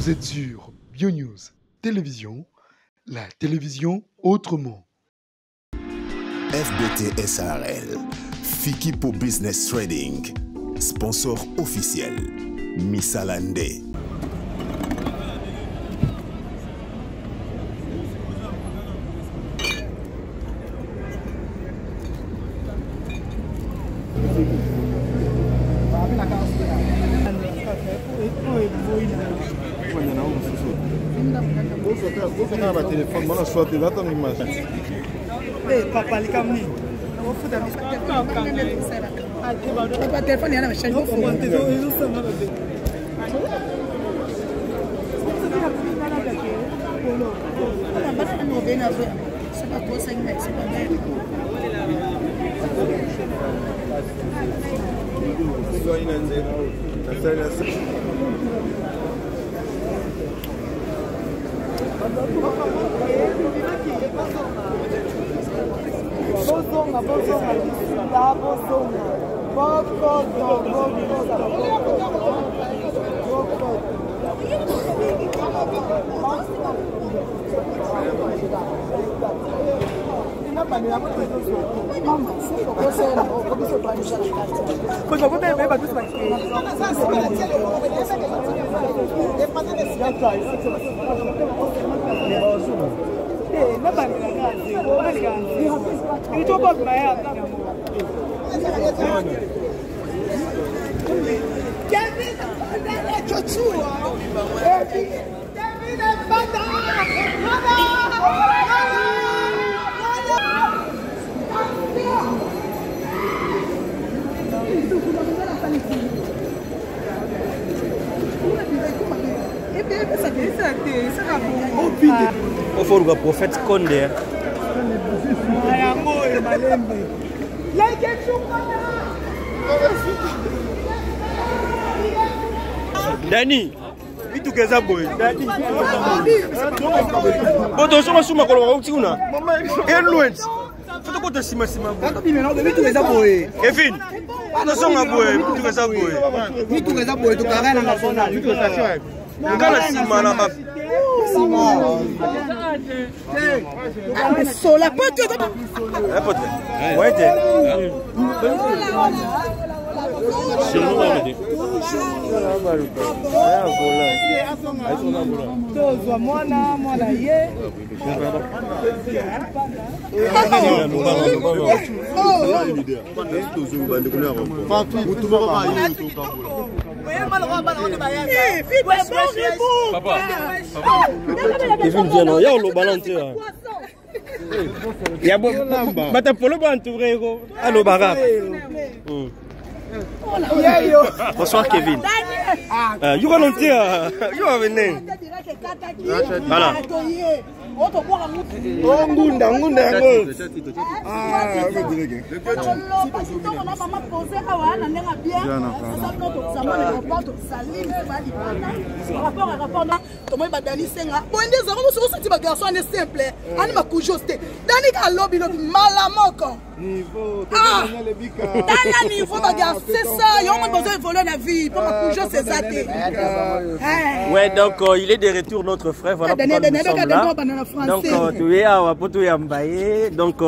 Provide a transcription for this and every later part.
Vous êtes sur BioNews Télévision, la télévision autrement. FBT SARL, Fikipo Business Trading, sponsor officiel, Misalande. Papa, les cameras. On fout dans le téléphone, il y a un chien. Il faut le prophète Condé. Dani, tu que ça boy. Dani. Bon, donc on va sous ma colonne, tu vois. Influence. Faut que tu sima. Kevin. Attention à boy, tu que ça boy. Tu que ça boy, tu carré dans la zone. Ngala sima na ba. Sola pote. Pote. Ouais. Kevin vient non, y'a le balance. Il y a bon, mais pour le bon entouré, allo barak. Bonsoir Kevin. You are not here. You are venir. Voilà. Ouais, donc il est de retour notre frère. Voilà pourquoi nous sommes là. Donc tu es à Wapoto Yambaye. Donc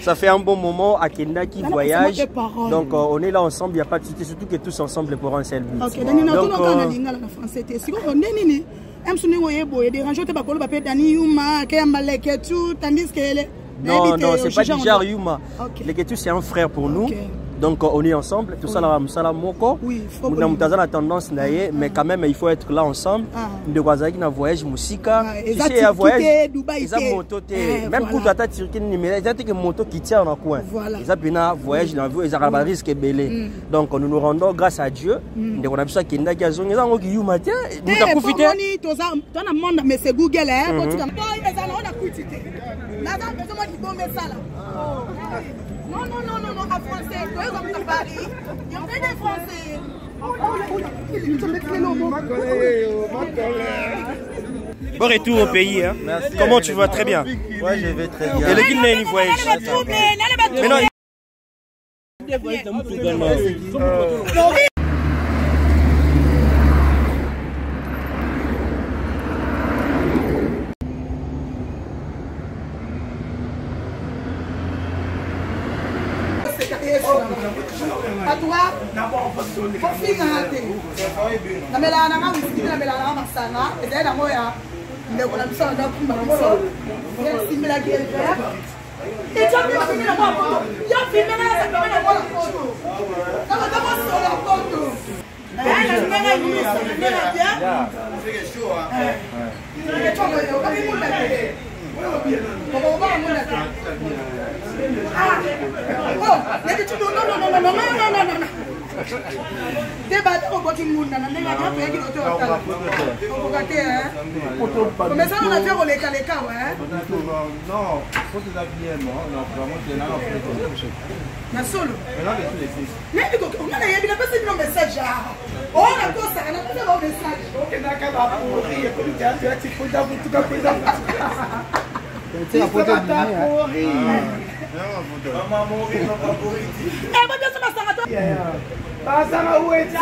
ça fait un bon moment à Kenda qui voyage. Donc on est là ensemble, il n'y a pas de souci, surtout que tous ensemble pour un seul but. Donc non, c'est pas déjà Yuma. Les Ketu c'est un frère pour nous. Donc on est ensemble, tout ça là, Moussala Moko. Nous avons la tendance, mais quand même il faut être là ensemble. De Guazaki na voyage Moussika. Tu sais, un voyage, ils ont moto. Même pour ta Turquie, ils ont que moto qui tient dans le coin. Ils ont un voyage dans la vie, ils ont un risque belé. Donc nous nous rendons grâce à Dieu. Donc on a besoin qu'il y ait des gens qui ont dit Yuma, tiens, nous avons profité. Mais c'est Google, non, à français, à Paris, il y a des Français. Bon retour au pays. Hein. Merci. Comment tu vas? Très bien. Ouais, je vais très bien. Et le Guinée, il voyage. Fofinga te. Na mela na whisky na mela na masanga. Eza na moya. Ndeko na biso na kumba biso. Merci mela qui est vert. Et tu as bien filmé la photo. Il a filmé la photo. Comment sur la photo? Débattre au côté de monde, on a fait qu'il était au talent. On va gâter, hein. Mais ça, on a fait au léca, ouais. Non, faut que ça vienne, non, vraiment, c'est là, na solo. Mais on a passé un message. On a quoi ça? On a passé un message. Ok, d'accord, pour rire, pour dire, tu as dit, faut d'abord tout cas pour c'est la photo de lui. Maman mourir, maman mourir. Eh, moi bien ça m'a sarata. Basanga où est-il?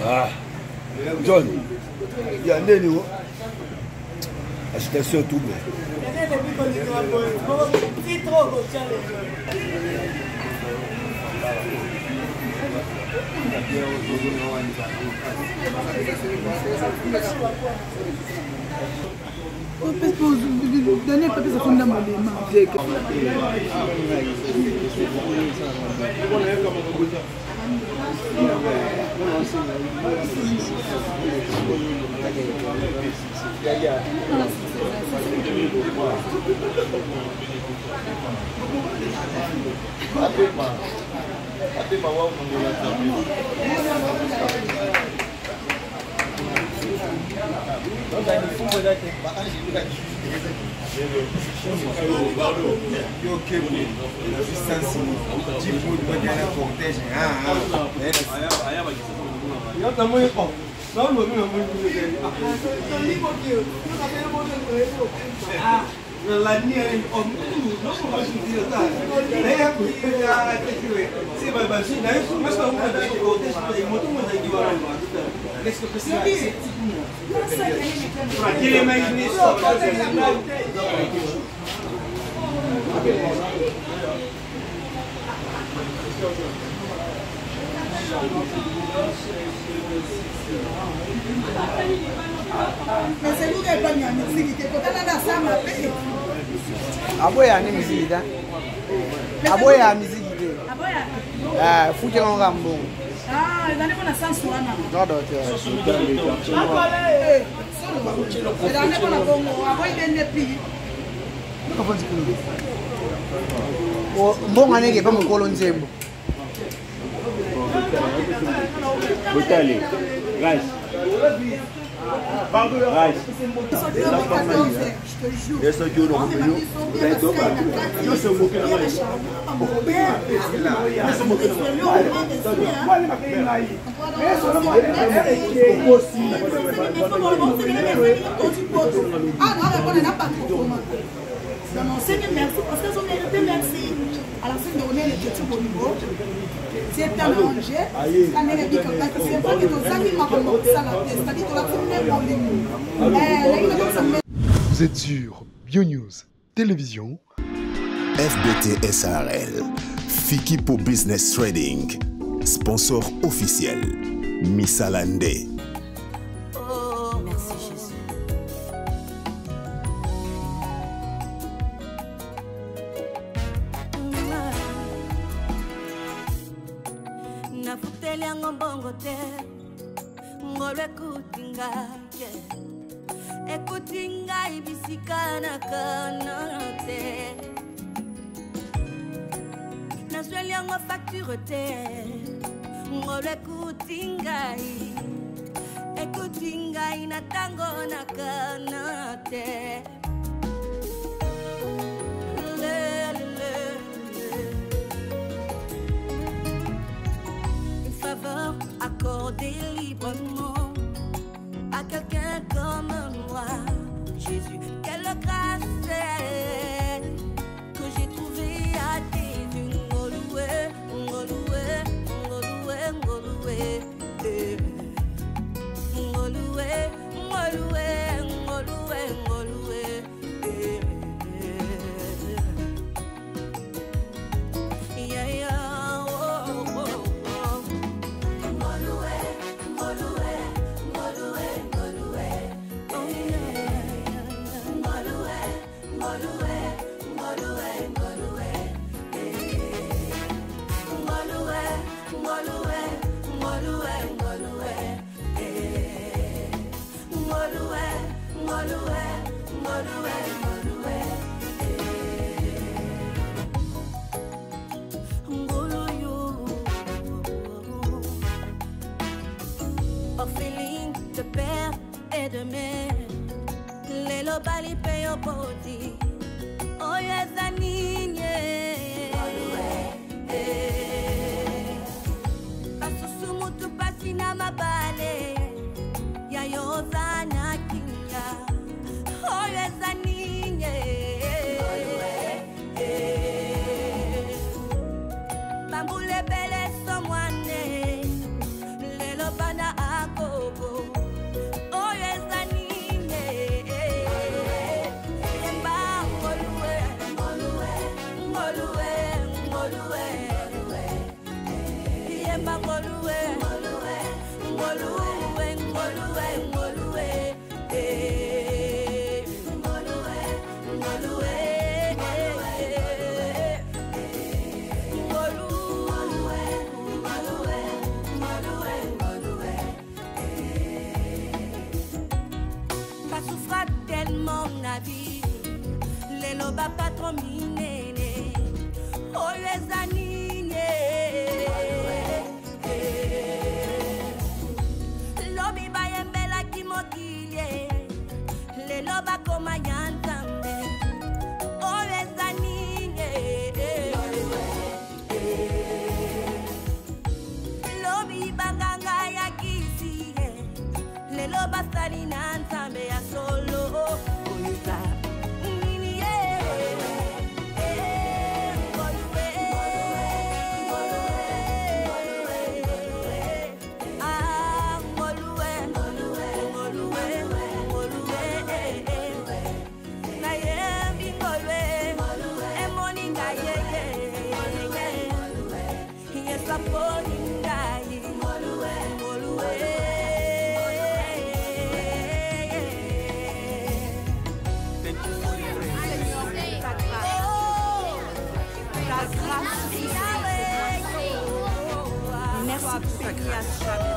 Ah, John, il y a un niveau. Agitation tout bien. Daniel Papi ça fonde dans mais c'est nous qui avons la musique. Quand on a la salle, Aboya ni musique da. Aboya musique de. Aboya. Fuke on rambo. Ah, ils allaient prendre la sens wana. Non non. Ils allaient prendre la bongo. Aboya il n'est plus. Mbonga neke pa mokolo nzembo. Botale. Rice. Rice. Merci parce qu'ils ont mérité merci. À la fin de l'année, les petits au niveau. C'est un danger. La mère dit que c'est pas que nos amis m'ont ça la tête. C'est-à-dire que la première Vous êtes sur BioNews Télévision. FBT SARL, Fikipo Business Trading, sponsor officiel, Missalande. Oh, merci Jésus. Nafuteli yango bongo te, ngolo ekuti ngai, ekuti ngai bisika nakana te. Nazweli yango facture te, ngolo ekuti ngai na tango nakana te. accorder librement à quelqu'un comme moi. Jésus, quelle grâce que j'ai trouvé à tes yeux. Ngoloué, ngoloué, ngoloué, ngoloué, ngoloué, ngoloué, ngoloué, ngoloué. Yeah, yeah, oh, oh, oh. Ngoloué, ngoloué, ngoloué, ngoloué. Oh, yeah. Ngoloué, ngoloué, ngoloué, ngoloué. Ngoloué, ngoloué, ngoloué, ngoloué. Ngoloué, ngoloué, ngoloué, ngoloué. Orpheline de père et de mère, les lobali paye au body. Oh yes, anine. Pasusumu tu pasina mabale, ya yozana kinya. Oh yes, anine. Bambule bele someone. Lelo bana agogo, oh yes anine. Yemba ngolue, ngolue, ngolue, ngolue. Yemba ngolue, ngolue, ngolue, ngolue, ngolue. Ngolue, ngolue. Tellement la vie, les lobas pas trop miné, oh les anine, lobi ba yembela kimokilie, les lobas comme yantambe, oh les anine, lobi banganga ya kisi, les lobas salina ntambe ya solo.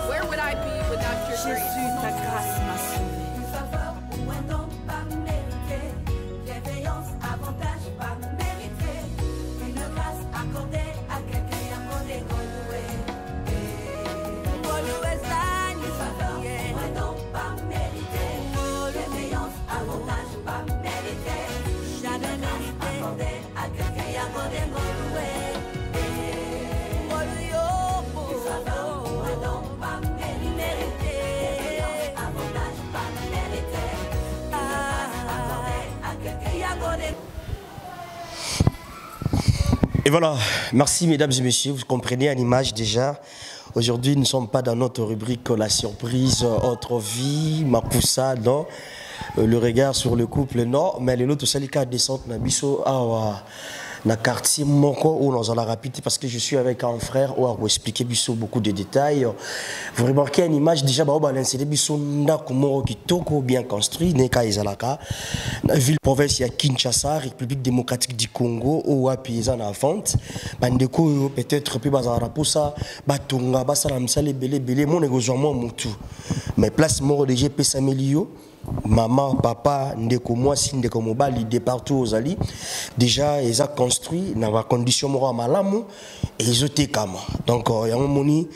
Where would I be without your grace? Jésus, ta grâce m'a sauvé. Faveur ou un don pas mérité, bienveillance, avantage pas mérité, une grâce accordée à quelqu'un à mon égoloué. Ngoloué zani, faveur ou un don pas mérité, bienveillance, avantage pas mérité, jamais mérité, accordée à quelqu'un à mon égoloué. Et voilà, merci mesdames et messieurs, vous comprenez à l'image déjà. Aujourd'hui, nous ne sommes pas dans notre rubrique La surprise, autre vie, Mapoussa, non. Le regard sur le couple, non. Mais les autres, c'est le cas descente, Nabiso, dans le quartier Moko, où nous allons rapide parce que je suis avec un frère où on va expliquer beaucoup de détails. Vous remarquez une image déjà, on va l'insérer bien construit, la ville province, il y a Kinshasa, République démocratique du Congo, où il y a en vente. Peut-être plus pour ça, Batonga, Basalamsale, Belé, mon négociation, mon tout. Mais place mort de GP Samelio. Maman, papa, ndeko moi, si ndeko mobali, de partout aux alliés. Déjà, ils ont construit dans la condition morale malamu et ils ont été kama. Donc, il y a un moni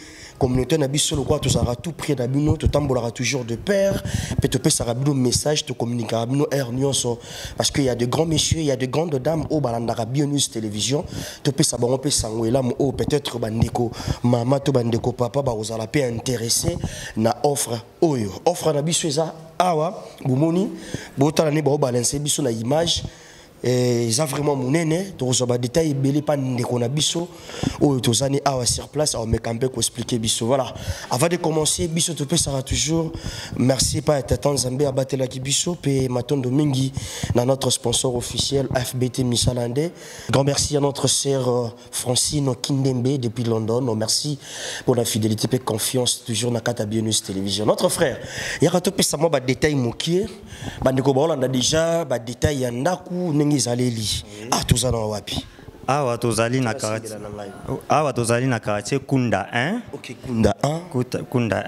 communauté na biso le quoi tous aura tout près na bino to tambolera toujours de pair peut te pesa rabino message te communiquer rabino air nyonso parce que il y a de grands messieurs il y a de grandes dames au balandara Bio News télévision te pesa bango pesa ngwela mo peut-être bandeko mama to bandeko papa ba ozala pe intéressé na offre na biso eza awa bumoni botala ne ba balancer biso na image. Ils ont vraiment mon nez, tous les détails, belé pas de konabiso, ou tous années à sur place, on me campé pour expliquer biso. Voilà. Avant de commencer, biso te sera toujours. Merci pas être temps Zambé à battre la biso, pe Maton Domingi, dans notre sponsor officiel FBT Misalande. Grand merci à notre sœur Francine Kindembe depuis London. Merci pour la fidélité et confiance toujours dans Kata Bio News Télévision. Notre frère, il y a tout ça moi bas détails mokier, bandeko ba on a déjà bas détails yandaku. Ah, tout ça dans wapi. Awa tozali na quartier. Awa tozali na quartier Kunda 1. OK, Kunda 1. Kunda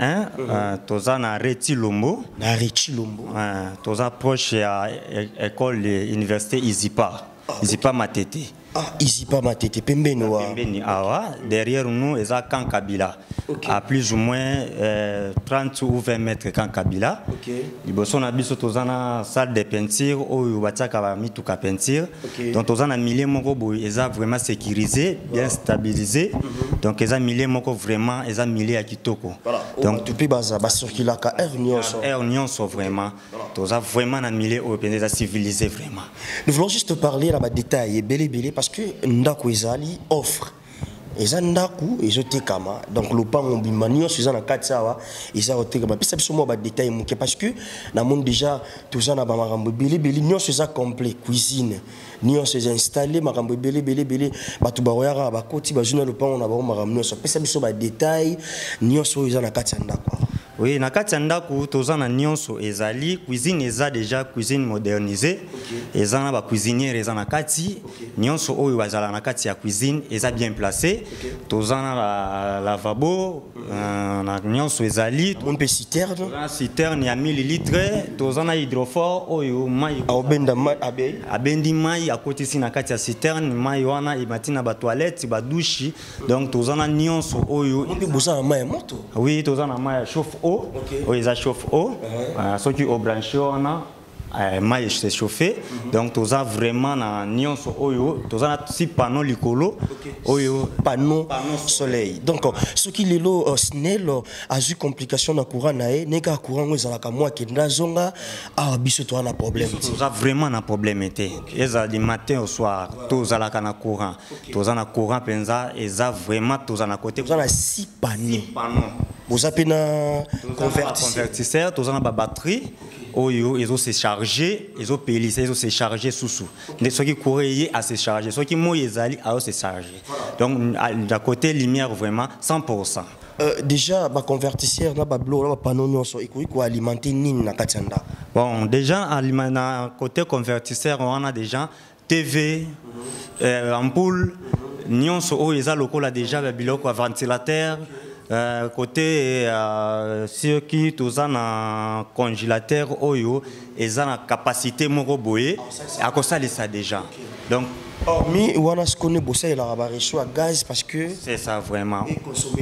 1. Toza na Retilombo. Na Retilombo. Toza proche à école université Izipa. Izipa Matete. Ah, Izipa Matete. Pembeni wa. Pembeni awa. Derrière nous, eza Camp Kabila. Okay. À plus ou moins 30 ou 20 mètres Camp Kabila. OK. Liboso na biso tozana salle de peinture oyo batiaka ba mituka peinture. Okay. Donc tozana milieu moko boy eza vraiment sécurisé, bien stabilisé. Donc eza milieu moko vraiment eza milieu ya kitoko. Voilà. Donc depuis baza ba circuler ka air nyonso. Air nyonso vraiment. Toza vraiment na milieu oyo eza civilisé vraiment. Nous voulons juste parler là ba détail belé parce que ndako ezali offre. Eza ndaku ezotekama donc lopango bimanio sur na katsawa eza otekama pisa biso mo ba détail muke parce que na monde déjà tous na ba makambo belé nyonso eza complet cuisine nyonso eza installé makambo belé batu ba royara ba koti ba juna lopango na ba makambo nyonso pisa biso ba détail nyonso eza na katsa ndako. Oui, na kati ndaku tozana nyonso ezali cuisine eza déjà cuisine modernisée. Okay. Eza na ba cuisinière eza na kati. Okay. Nyonso oyo bazala na kati ya cuisine eza bien placé. Okay. Tozana la lavabo na nyonso ezali on peut citerne. Tozana citerne ya 1000 litres, tozana hydrophore oyo mai obenda mai abendi mai akotisi na kati ya citerne mai wana imatina ba toilette ba douche. Donc tozana nyonso oyo on peut bozana mai moto. Oui, tozana mai chauffe eau, okay. Ils chauffe eau, ceux qui ont branché on a maïs se chauffer, donc tous a vraiment na nyonso oyo, tous a si panneau likolo, oyo panneau soleil. Donc ce qui les lo snell a eu complication na courant nae, neka courant ngo ezalaka moi ki ndazonga a biso to na problème. Tous a vraiment na problème été. Eza du matin au soir, tous a la na courant, tous a na courant penza, eza vraiment tous a na côté. Tous a na 6 panneaux. Vous appelez na convertisseur, tous a na batterie. Oyo, ils ont se chargé, ils ont payé, ils ont se chargé sous. Ceux qui couraient à se charger, ceux qui mouraient à se charger. Donc, d'un côté lumière vraiment 100%. Déjà, ma convertisseur, na bablo, na panneau nyonso, il faut alimenter nini na katanda. Bon, déjà côté convertisseur, on a déjà TV, ampoule, nyonso oyo eza lokola déjà biloko ventilateur. Côté ceux qui tous en congélateur oyo ils ont la capacité moko boye à cause de ça déjà. Donc mi wana ce qu'on est bossé la rabarecho à gaz parce que c'est ça vraiment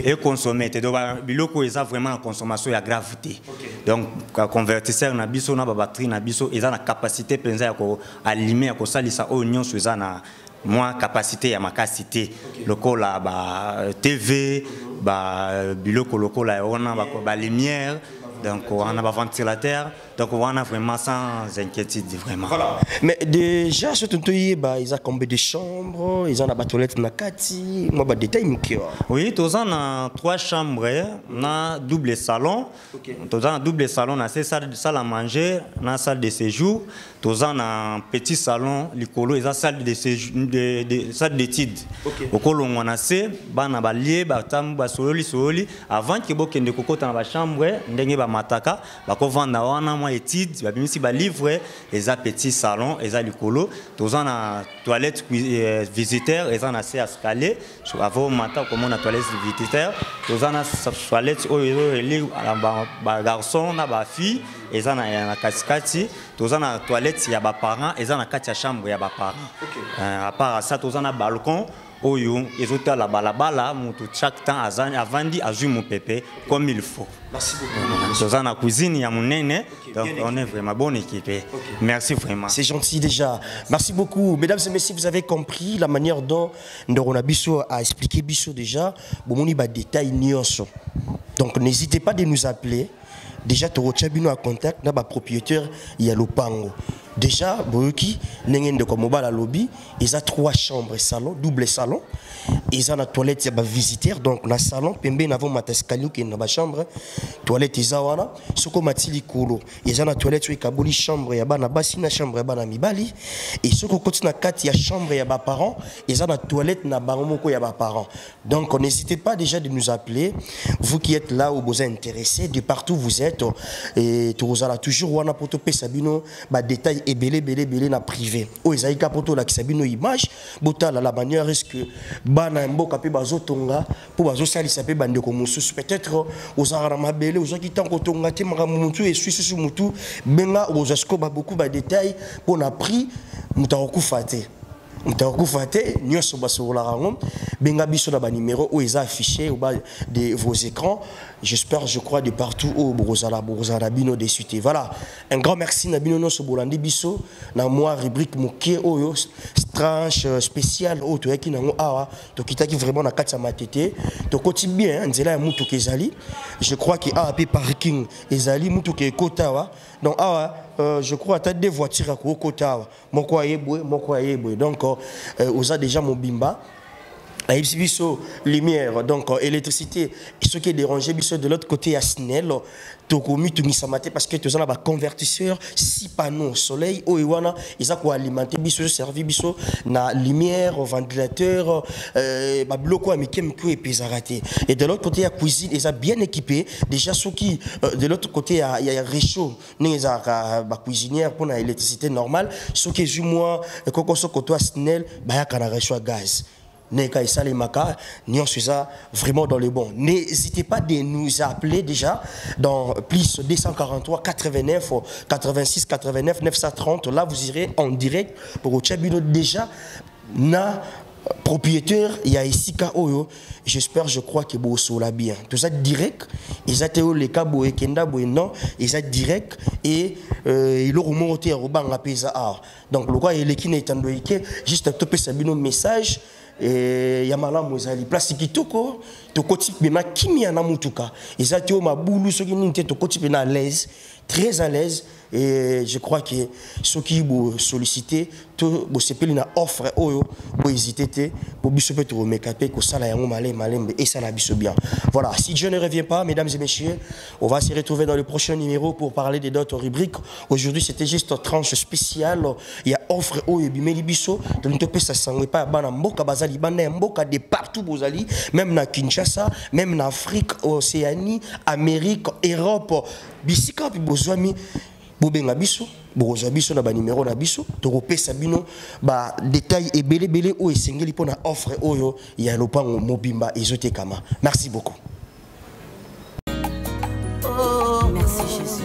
et consommer donc biloko ils ont vraiment la consommation ya gravité. Donc convertisseur na biso na batterie na biso ils ont la capacité penza ya ko allumer à cause de ça oyo nyonso ils ont na moi capacité à ma capacité local ba TV ba biloko local on a ba lumière donc on a ba ventilateur donc on a vraiment sans inquiétude vraiment. Voilà. Mais déjà ce tonto ba ils a combien de chambres, ils ont la toilette na kati, moi ba détail mukio. Oui, tous on a 3 chambres, na double salon. Tous on a double salon, na salle à manger, na salle de séjour. Tous on a un petit salon, likolo ils a salle de séjour salle d'études. Au kolo on a c'est bana ba lié ba tam ba sololi avant que bokende kokota na ba chambre ndenge ba mataka ba ko vanda wana moi études ba bimisi ba livre les a petit salon les a likolo tous on a toilette visiteur les on a c'est escalier avant matin comme on a toilette visiteur tous on a toilette ba garçon na ba fille eza na katikati toza na toilette ya ba parents eza na kati ya chambre ya ba parents à part ça toza na balcon oyo ezotala balabala mutu chaque temps avandi azui mon pépé comme il faut. Merci beaucoup. Toza na cuisine ya munene donc on est vraiment bonne équipe. Merci vraiment. C'est gentil déjà. Merci beaucoup. Mesdames et messieurs, vous avez compris la manière dont Ndoronabiso a expliqué Bisso déjà. Bomoni ba détail nyonso. Donc n'hésitez pas de nous appeler. Déjà tu rechabino à contact na ba propriétaire ya lopango. Déjà boyoki ndenge ndeko mobala lobby, ils a 3 chambres salon, double salon. Ils ont la toilette ya ba visiteur donc na salon pembe na vont matascalier qui na ba chambre. Toilette ils ont wana soko matili kolo. Ils ont la toilette sur kaboli chambre ya bana basi na chambre ya bana mibali et soko koti na kati ya chambre ya ba parents, ils ont la toilette na bango moko ya ba parents. Donc n'hésitez pas déjà de nous appeler vous qui êtes là ou vous êtes intéressés de partout vous êtes et tu vous allez toujours wana poto pe sabino ba détail et belé na privé. O ezaika poto la kisabino image botala la manière est-ce que bana mboka pe bazotonga po bazosalisa pe bandeko mosusu peut-être ozara mabele ozaki tango tonga te maramu mutu et susu mutu benga ozasko ba beaucoup ba détails pour na prix mutakokufa te. Mutakokufa nyonso basola rango benga biso na ba numéro o eza affiché au bas de vos écrans. J'espère, je crois, de partout au Brozala Bino de suite. Voilà. Un grand merci Nabino no Sobolandi Bisso. Na moi rubrique Moké Oyo tranche spéciale o to yaki nango awa to kitaki vraiment na kati ya matete. To koti bien nzela ya mutu kezali. Je crois que AAP parking ezali mutu ke kotawa. Donc awa je crois que tu as 2 voitures à Kotawa. Moko ayebwe. Donc oza déjà mobimba. Biso lumière donc électricité et ce qui est dérangé biso de l'autre côté à Snell tokomi tumisamate parce que tu as un convertisseur 6 panneaux soleil o iwana ils a quoi alimenter biso servi biso na lumière ventilateur ba bloco amikem ko epezarate et de l'autre côté à cuisine ils a bien équipé déjà ceux qui de l'autre côté il y a réchaud les a ba cuisinière pour la électricité normale ceux qui joue moi koko so côté à Snell ba ya kana réchaud gaz. Neka et Salimaka, nous sommes vraiment dans le bon. N'hésitez pas de nous appeler déjà dans plus 243 89 86 89 930. Là, vous irez en direct pour Ochabino déjà. Na propriétaire, il y a ici Oyo. J'espère, je crois que vous sola bien. Tout ça direct. Ils ont les cabo et Kenda non. Ils ont direct et ils ont remonté à Roban à Pesa. Donc le roi et l'équipe est en juste à toper Sabino message. Et yamala mozali place kitoko to koti bema kimia na mutuka ezati o mabulu soki ninte to koti na à l'aise très à l'aise et je crois que ceux qui vous solliciter to bo sepeli na offre oyo bo hésiter te bo biso peut remekaper ko sala yango malembe et ça la biso bien. Voilà, si Dieu ne revient pas mesdames et messieurs, on va se retrouver dans le prochain numéro pour parler de d'autres rubriques. Aujourd'hui, c'était juste une tranche spéciale, il y a offre oyo bimeli biso de nous tope ça sangwe pas bana mboka bazali bana mboka de partout bozali, même na Kinshasa, même na Afrique, Océanie, Amérique, Europe, bisika pi bozwami bobenga biso boza biso na ba numéro na biso to kopesa bino ba détail et belé o esengeli pona offre oyo ya lopango mobimba ezotekama. Merci beaucoup. Oh, merci Jésus.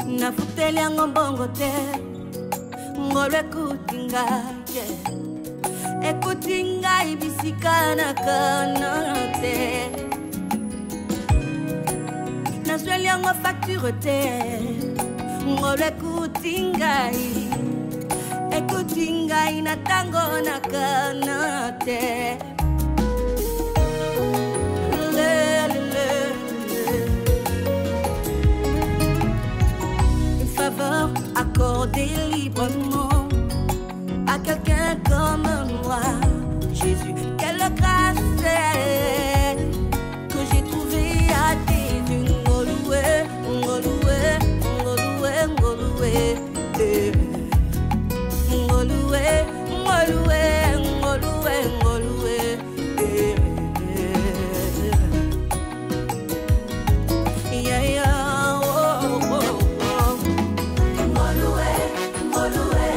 Na futeli yango bongo te ngolwe kutinga Ekutinga ibisika na kanate Nazweli yango facture te Ngolo ekutinga Ekutinga ina tango na kanate Une faveur accordée librement à quelqu'un comme moi, Jésus, quelle grâce c'est que j'ai trouvé à tes yeux, Ngoloué, Ngoloué, Ngoloué, Ngoloué, Ngoloué, Ngoloué, Ngoloué, Ngoloué, yeah, yeah, oh, oh, oh. Ngoloué, Ngoloué.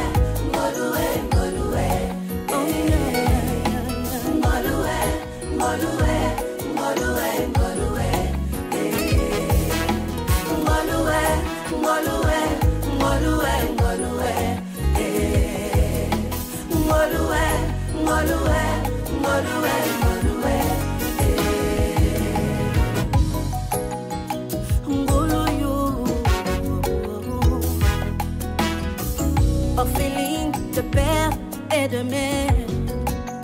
Orpheline de père et de mère,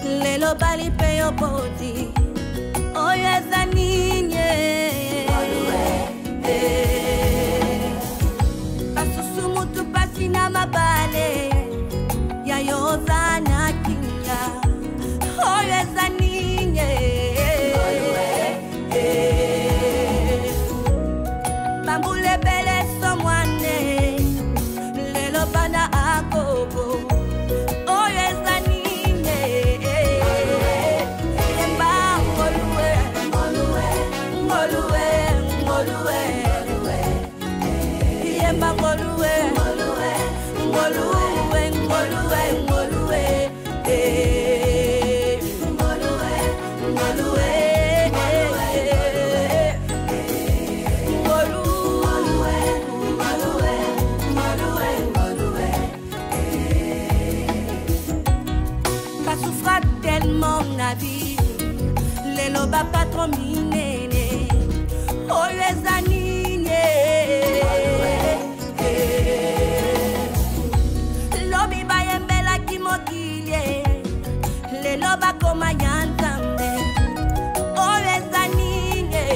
les lobali payo body, oye zanine, pasusumu tu pasina mabale, ya yozana kinga, oye zanine, bambule bele someone. Bana agogo oye zanine emba ngolue ngolue ngolue ngolue emba ngolue ngolue ngolue ngolue ngolue ngolue la vie, les lobas pas trop minés, oh les anines, lobi ba yembela kimokile, les lobas comme yantambe, oh les anines,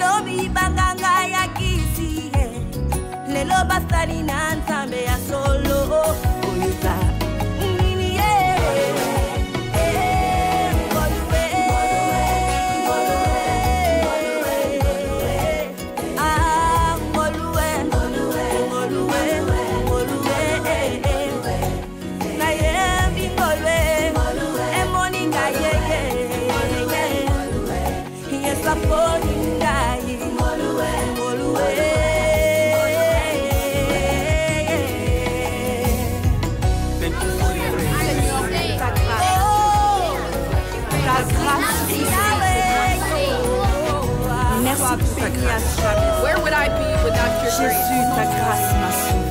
lobi banganga ya kisi, les lobas salinantambe ya solo. Where would I be without your grace? Jésus, ta grâce m'a sauvé.